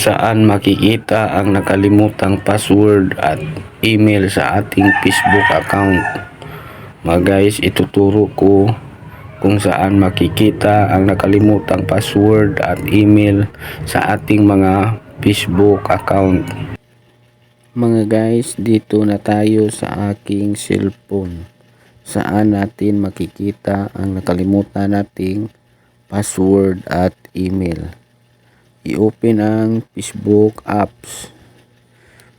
Saan makikita ang nakalimutang password at email sa ating Facebook account? Mga guys, ituturo ko kung saan makikita ang nakalimutang password at email sa ating mga Facebook account. Mga guys, dito na tayo sa aking cellphone. Saan natin makikita ang nakalimutan nating password at email. I-open ang Facebook apps.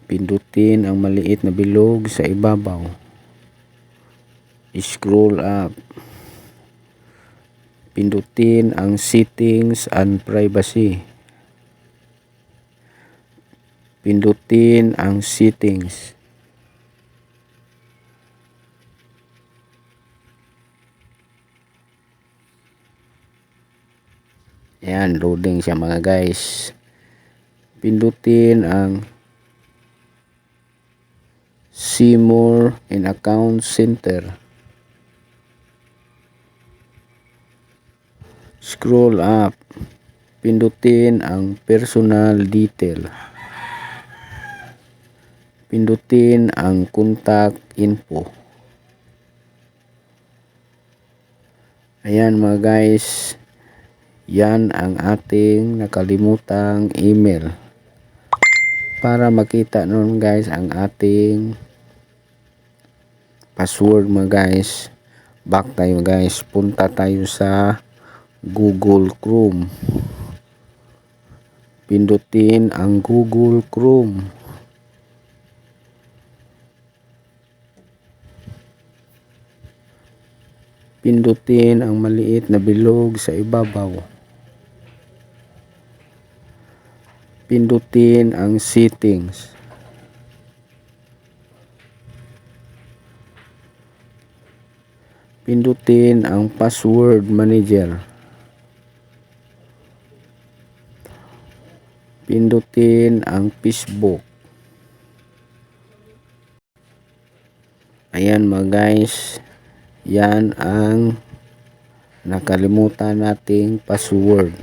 Pindutin ang maliit na bilog sa ibabaw. I-scroll up. Pindutin ang settings and privacy. Pindutin ang settings. Ayan, loading siya mga guys. Pindutin ang see more in account center. Scroll up. Pindutin ang personal detail. Pindutin ang contact info. Ayan mga guys. Yan ang ating nakalimutang email. Para makita nun guys ang ating password mga guys, back tayo guys, punta tayo sa Google Chrome. Pindutin ang Google Chrome. Pindutin ang maliit na bilog sa ibabaw. Pindutin ang settings. Pindutin ang password manager. Pindutin ang Facebook. Ayan mga guys, yan ang nakalimutan nating password.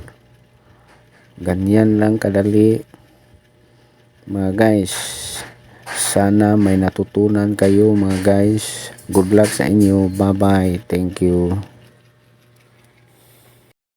Ganyan lang kadali mga guys. Sana may natutunan kayo mga guys. Good luck sa inyo. Bye bye. Thank you.